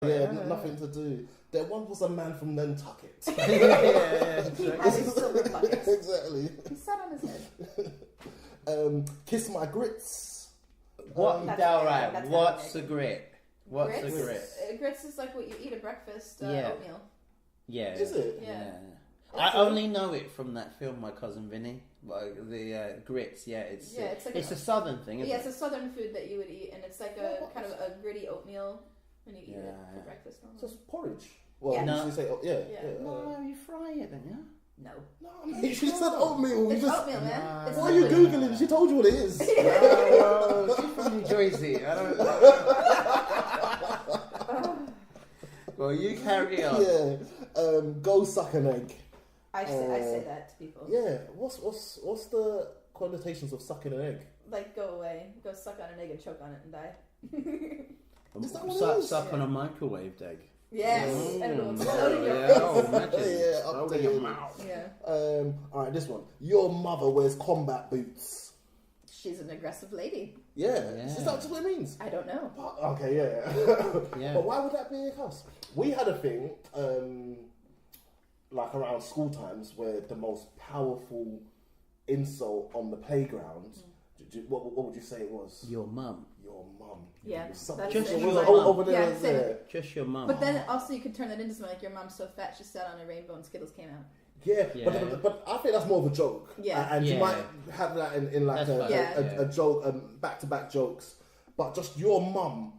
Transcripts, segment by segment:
Yeah, nothing to do. There one was a man from Nantucket. Exactly. He sat on his head. Kiss my grits. What? That's What's a grit? What's grits? a grit? Grits is like what you eat at breakfast. Yeah. Oatmeal. Yeah. Is it? Yeah. I only know it from that film, My Cousin Vinny. Like the grits. Yeah, it's like a southern thing. Isn't it's a southern food that you would eat, and it's like a kind of a gritty oatmeal when you eat it for breakfast. It's just porridge. Well, Yeah. you usually say, No, you fry it, don't you? No. No, I mean, she said oatmeal. It's oatmeal, man. It's why are you Googling? She told you what it is. Well, she's from New Jersey. I don't know. Well, you carry on. Yeah. Go suck an egg. I say that to people. Yeah. What's the connotations of sucking an egg? Like, go away. Go suck on an egg and choke on it and die. Is that what it is? Suck on a microwaved egg. Yes. And it'll explode in your Yeah, oh, face. imagine. Yeah, up to your mouth. Yeah. Alright, this one. Your mother wears combat boots. She's an aggressive lady. Yeah. Is that what it means? I don't know. Okay, yeah. But why would that be a cuss? We had a thing, like around school times, where the most powerful insult on the playground, what would you say it was? Your mum. Your mum. Yeah. Just your your mum. mum. Over there. Yeah, same. Just your mum. But then also you could turn that into something like your mom's so fat she sat on a rainbow and Skittles came out. Yeah. But I think that's more of a joke. Yeah. And you might have that in like a joke, back-to-back jokes. But just your mum,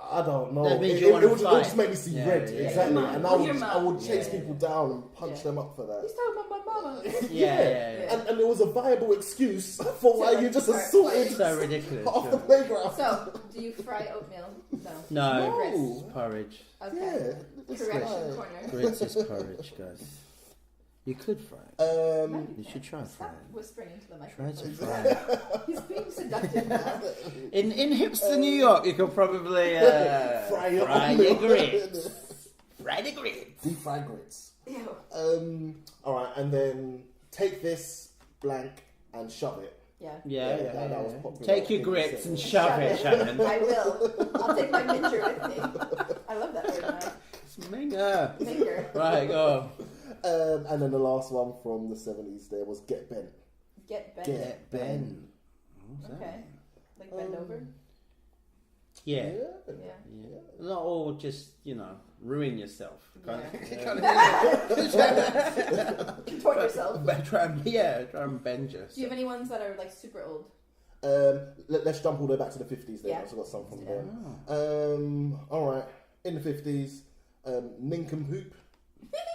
I don't know. That means it would just make me see red. Yeah. Exactly. Mom, And I would chase people down and punch them up for that. He's talking about my mama. Yeah. And there was a viable excuse for why you just assaulted So ridiculous. off the playground. So, do you fry oatmeal? No. Grits. Porridge. Okay. Correction corner. Grits is porridge, guys. You could fry it. You should try and fry Stop it. whispering into the Try microphone. to fry it. He's being seductive now. In hipster New York, you could probably Fry your grits. Fry the grits. Deep fried grits. Ew. Alright, and then take this blank and shove it. Yeah. That was popular. Take your grits and shove it, Shannon. I will. I'll take my minger with me. I love that word now. Minger. Minger. Right, go. And then the last one from the 70s there was get bent. Get bent. Get bent. Okay. Like bend over? Yeah. Yeah. Not all just, ruin yourself. Contort yourself. Try and bend yourself. Do you have any ones that are like super old? Let's jump all the way back to the 50s then. Yeah. I've also got some from them. Alright, in the 50s, nincompoop.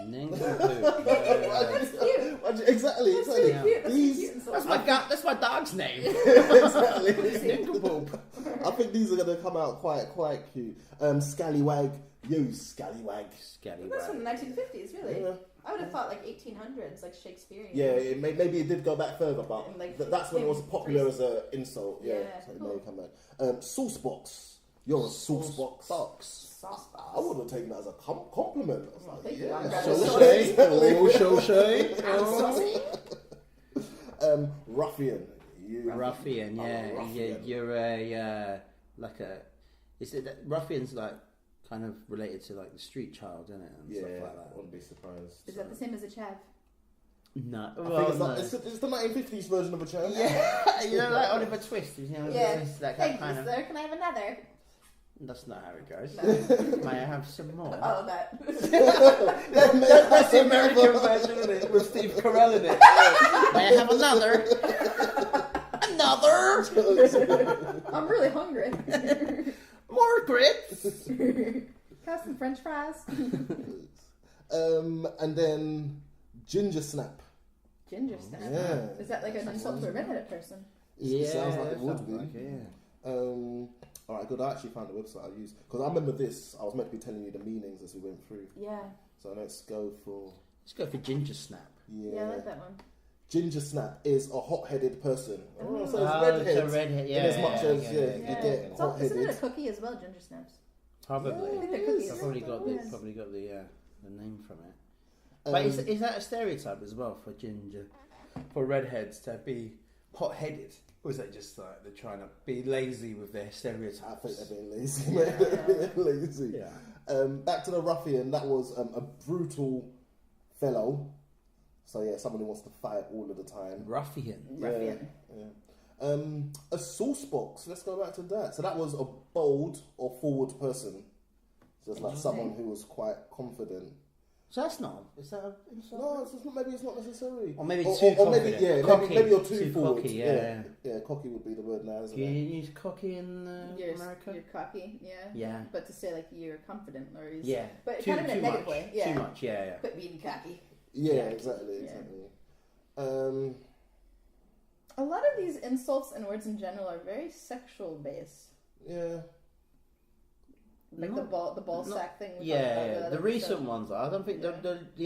Nincompoop. That's cute. Exactly. That's really cute. That's These, cute and so That's my dog's name. exactly. Nincompoop. I think these are going to come out quite cute. Scallywag, you scallywag. That's from the 1950s, really. Yeah. I would have thought like 1800s, like Shakespearean. Yeah, maybe it did go back further, but And, that's when it was popular as an insult. Yeah, so it cool. may come back. Sauce box. You're a sauce box. Sauce box. I would have taken that as a compliment. I was like, Thank you. yeah. I'm glad Ruffian. Ruffian, I'm a ruffian. You're a is it that ruffian's like kind of related to like the street child, isn't it? And stuff like that. I wouldn't be surprised. Is that the same as a chav? No, I think it's the 1950s version of a chav. Yeah, like Oliver Twist. That Thank kind you, of. sir. Can I have another? That's not how it goes. No. May I have some more? Oh, that. That's the American version of it with Steve Carell in it. May I have another? Another? I'm really hungry. More grits? Have some French fries. And then ginger snap. Ginger snap. Yeah. Is that like an insult to a redheaded person? It sounds like it would sounds be. like it, All right, good. I actually found the website I used because I remember this. I was meant to be telling you the meanings as we went through. Yeah. So let's go for ginger snap. Yeah, I like that one. Ginger snap is a hot-headed person. Oh. So it's a redhead. Yeah, in as much as you Yeah. get Isn't hot-headed. it a cookie as well, ginger snaps? Probably. I think they're cookies. I've probably got Yes. the name from it. But is that a stereotype as well for redheads to be hot-headed? Or is that just like they're trying to be lazy with their stereotypes? I think they're being lazy. They're being lazy. Yeah. Back to the ruffian. That was a brutal fellow. So yeah, someone who wants to fight all of the time. Ruffian. Yeah. A sauce box. Let's go back to that. So that was a bold or forward person. So it's like someone who was quite confident. So that's not. Is that an insult? No, maybe it's not necessary. Or maybe too confident. Maybe you're too forward. Cocky, yeah, cocky would be the word now, isn't it? Do you use cocky in America? You're cocky, yeah. Yeah. But to say like you're confident or is but too, kind of in a negative way. Yeah. Too much, yeah. Quit being cocky. Yeah, exactly. A lot of these insults and words in general are very sexual based. Yeah. Like the ball sack thing. The recent ones are. I don't think the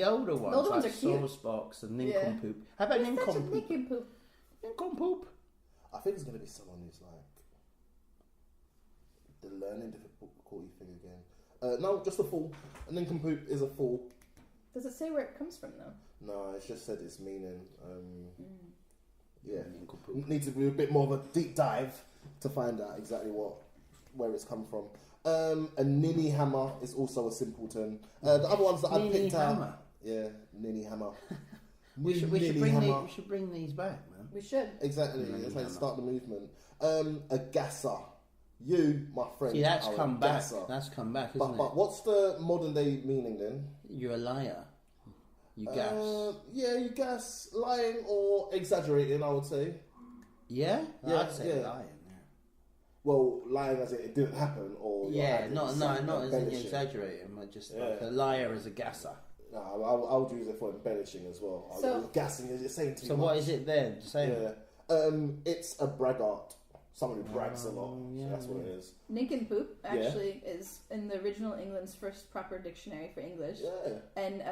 older ones. The older ones like are cute. sauce box and nincompoop. How about nincompoop? Nincompoop. I think it's going to be someone who's like the learning difficulty thing again. No, just a fool. A nincompoop is a fool. Does it say where it comes from though? No, it's just said its meaning. Yeah, need to do a bit more of a deep dive to find out exactly where it's come from. A ninny hammer is also a simpleton. The other ones that I picked out. Yeah, ninny hammer. we should bring these back, man. We should. Exactly. It's like start the movement. A gasser. You, my friend. See, that's come back. That's come back, isn't it? But what's the modern day meaning then? You're a liar. You gas. Yeah, you gas, lying or exaggerating, I would say. Yeah? I'd say lying. Well, lying as it didn't happen, or not as exaggerating, but just like a liar is a gasser. No, I would use it for embellishing as well. So, gassing is saying too much. So what is it then? It's a braggart, someone who brags a lot. So that's what it is. Nincompoop actually is in the original England's first proper dictionary for English, and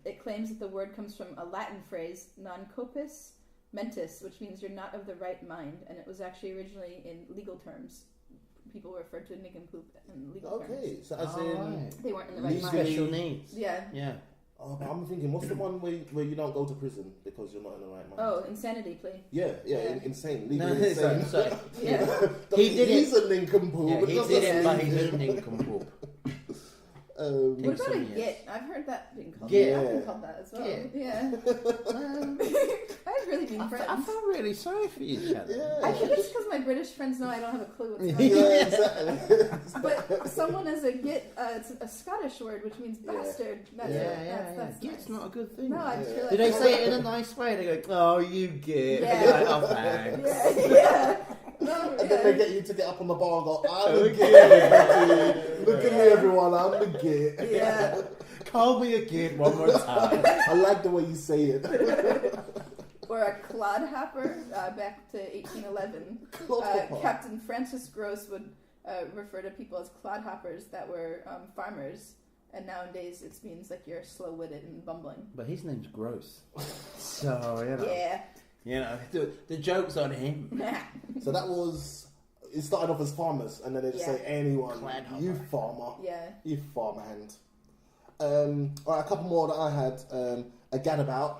it claims that the word comes from a Latin phrase "non corpus mentis," which means you're not of the right mind, and it was actually originally in legal terms. People referred to a nincompoop in legal terms. Okay, so as in they weren't in the right mind. Special needs. Yeah. Oh, but I'm thinking, what's the one where you don't go to prison because you're not in the right mind? Oh, insanity plea. Yeah. Insane. Legally insane. Sorry. He's a nincompoop. Yeah, he did it, but he's a nincompoop. What about a git? I've heard that being called. Git. I've been called that as well. Git. Yeah. I've really been friends. I feel really sorry for you, Shannon. Yeah. I think it's because my British friends know I don't have a clue what's going on. Yeah, exactly. But someone as a git, it's a Scottish word which means bastard. That's Git's not a good thing. No, I just feel like Do they say it in a nice way? They go, "Oh, you git." Yeah. And you're like, "Oh, thanks." Yeah. No, And then they get you to get up on the bar and go, I'm Oh, the git. Look at me, everyone, I'm the git. Yeah. Call me a git one more time. I like the way you say it. Or a clodhopper, back to 1811. Captain Francis Gross would refer to people as clodhoppers that were farmers. And nowadays it means like you're slow-witted and bumbling. But his name's Gross. So, you know. Yeah. You know, the joke's on him. So that was, it started off as farmers, and then they just say anyone, you farmer, you farmhand. Alright, a couple more that I had. A gadabout.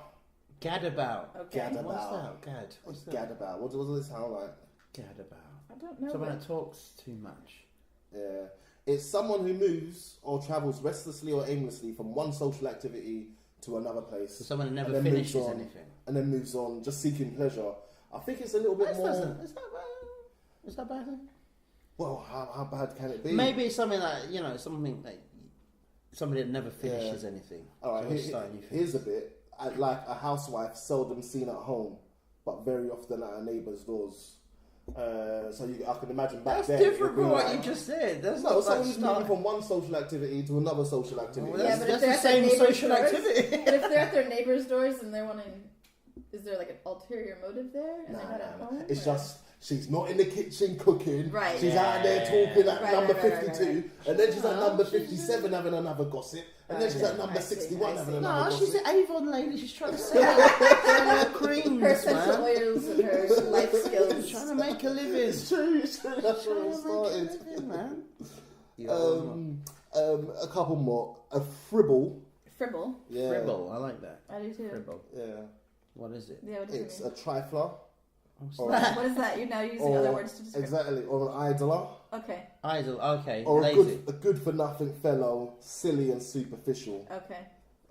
Gadabout. Okay. Gadabout. What's that? Gadabout. What does it sound like? Gadabout. I don't know. Someone that talks too much. Yeah. It's someone who moves or travels restlessly or aimlessly from one social activity to another place. So someone that never finishes anything. And then moves on, just seeking pleasure. I think it's a little bit more... Is that bad? Well, how bad can it be? Maybe it's something like, something like... Somebody that never finishes anything. Alright, here's a bit. Like a housewife seldom seen at home, but very often at her neighbour's doors. So I can imagine back then. That's different from what you just said. That's not someone's moving from one social activity to another social activity. Well, that's the same social activity. But if they're at their neighbour's doors and they're wanting... Is there like an ulterior motive there? And they're not at home? It's just she's not in the kitchen cooking. Right. She's out there talking at number 52, and then she's at number 57 having another gossip, and then she's at number 61 having another gossip. She's an Avon lady. She's trying to sell her creams, her essential oils and her life skills. She's trying to make a living. It's true. That's where it started. Man. A couple more. A fribble. Fribble. Yeah. Fribble. I like that. I do too. Fribble. Yeah. What is it? Yeah, what does it's it mean? a trifler, What is that? You're now using other words to describe. Exactly, or an idler. Okay. Idle. Okay. Or lazy. a good for nothing fellow, silly and superficial. Okay.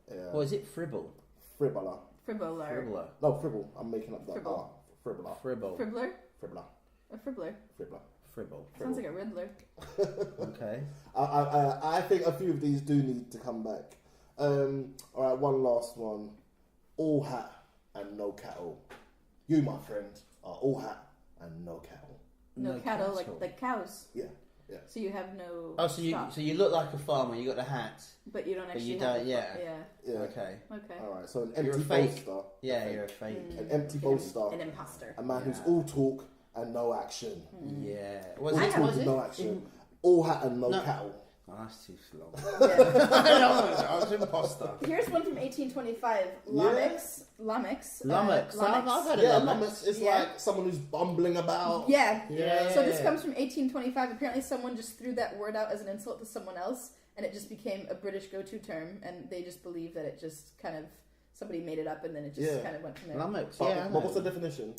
Yeah. Or is it fribble? Fribbler. Fribbler. No, fribble. I'm making up that. Fribble. Fribbler. Fribble. Fribbler? Fribbler. A fribbler. Fribbler. Fribble. Sounds like a riddler. Okay. I think a few of these do need to come back. All right, one last one. All hat and no cattle. You, my friend, are all hat and no cattle. No cattle, like cows. Yeah, yeah. So you have no. Oh, so you look like a farmer. You got the hat, but you don't actually. But you don't. have Yeah. Okay. All right. So an empty You're a fake. boaster. Yeah, you're a fake. An empty boaster. An imposter. A man who's all talk and no action. Yeah. All talk and no action. All hat and no cattle. Oh, that's too slow. Yeah. I was an imposter. Here's one from 1825. Lamix. Lamix. I've heard of Lamix is like someone who's bumbling about. Yeah. So this yeah. comes from 1825. Apparently someone just threw that word out as an insult to someone else, and it just became a British go-to term, and they just believe that it just kind of, somebody made it up, and then it just kind of went from there. Lamix, But what's the definition?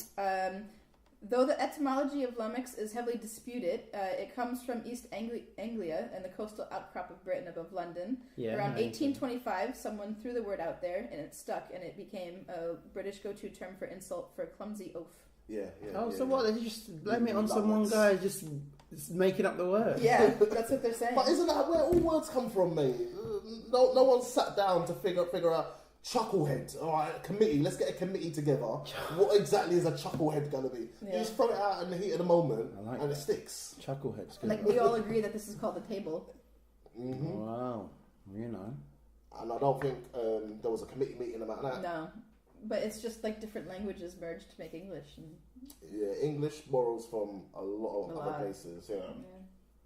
Though the etymology of lummox is heavily disputed, it comes from East Anglia and the coastal outcrop of Britain above London. Yeah, Around 1825, someone threw the word out there, and it stuck, and it became a British go-to term for insult for a clumsy oaf. Yeah. So what? They just blame it on some one guy just making up the word. Yeah, that's what they're saying. But isn't that where all words come from, mate? No one sat down to figure out. Chucklehead, all right, committee. Let's get a committee together. What exactly is a chucklehead gonna be? Yeah. You just throw it out in the heat of the moment, it sticks. Chucklehead's good. Like we all agree that this is called the table. Mm-hmm. Wow, you know. And I don't think there was a committee meeting about that. No, but it's just like different languages merged to make English. And... Yeah, English borrows from a lot of other places. Yeah.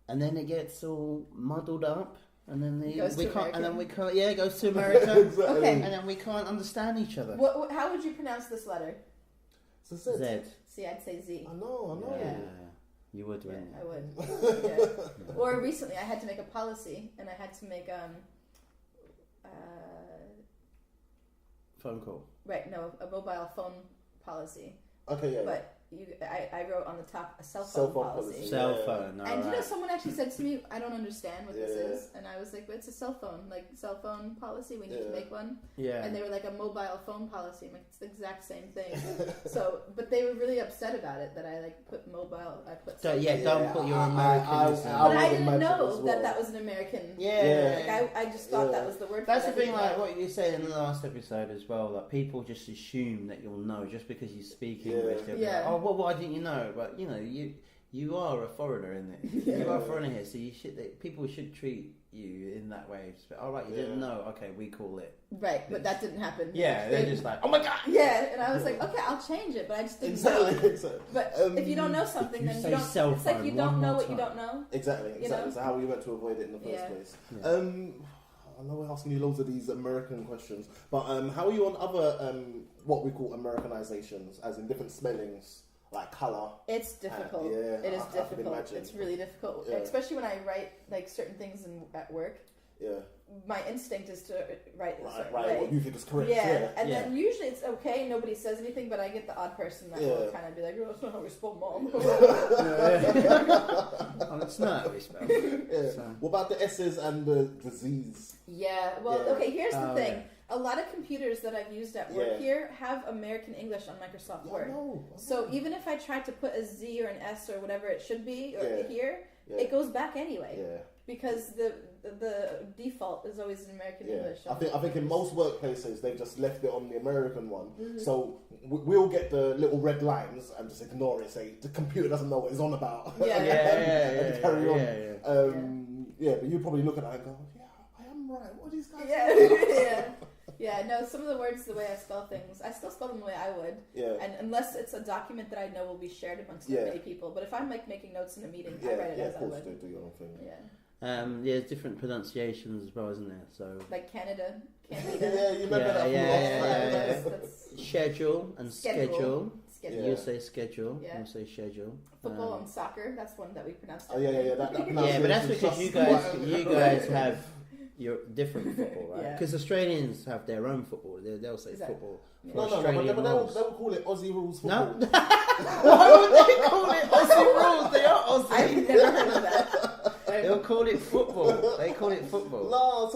And then it gets all muddled up. And then we can't. And then we can't. Yeah, it goes to America. Exactly. Okay. And then we can't understand each other. How would you pronounce this letter? So Z. See, I'd say Z. I know. Yeah. You would, wouldn't you? I would. Yeah. Or recently, I had to make a policy, and I had to make phone call. Right. No, a mobile phone policy. Okay. Yeah. But I wrote on the top a cell phone policy. Cell phone. And you know, someone actually said to me, "I don't understand what this is," and I was like, "But it's a cell phone, like cell phone policy. We need to make one." Yeah. And they were like, "A mobile phone policy." I'm like, "It's the exact same thing." So, but they were really upset about it that I like put mobile. I put. Don't put your American. But I didn't know that was an American. Yeah. Like I just thought that was the word. That's the thing, like what you said in the last episode as well. Like people just assume that you'll know just because you speak English. They'll be like, oh, well, why didn't you know? But you know, you are a foreigner in it. You are a foreigner here, so people should treat you in that way. Just, all right, you didn't know. Okay, we call it. Right, but that didn't happen. Yeah, they're just like, oh my god. Yeah, and I was like, okay, I'll change it, but I just didn't know. Exactly. But if you don't know something, then you don't. It's like you don't know what you don't know. Exactly. You know? So how are you meant to avoid it in the first place? Yeah. I know we're asking you loads of these American questions, but how are you on other what we call Americanizations, as in different spellings? Like colour. It's difficult. It is difficult. It's really difficult, especially when I write like certain things at work. Yeah. My instinct is to write a certain way. What you think is correct. Yeah, and then usually it's okay. Nobody says anything, but I get the odd person that will kind of be like, "Oh, that's not how we spell mom." Oh, it's not how we spell. So. What about the S's and the Z's? Yeah. Well, okay. Here's the thing. Yeah. A lot of computers that I've used at work here have American English on Microsoft Word. I know. So even if I try to put a Z or an S or whatever it should be here, it goes back anyway. Yeah. Because the default is always in American English. I think in most workplaces they've just left it on the American one. Mm-hmm. So we'll get the little red lines and just ignore it. Say the computer doesn't know what it's on about. And carry on. But you probably look at that and go, "Yeah, I am right. What are these guys?" Yeah, no, some of the words, the way I spell things, I still spell them the way I would. Yeah. And unless it's a document that I know will be shared amongst many people. But if I'm like making notes in a meeting, I write it as I would. Of course, do your own thing. Yeah. There's different pronunciations as well, isn't there? So like Canada. You remember that? That's schedule and schedule. You say schedule. Yeah. You say schedule. Football and soccer. That's one that we pronounced. That but that's because you guys have you're different football, right? Because Australians have their own football. They'll say football. Yeah. No, but they'll call it Aussie rules football. No? Why would they call it Aussie rules? They are Aussie. I've never heard of that. They'll call it football. They call it football. No,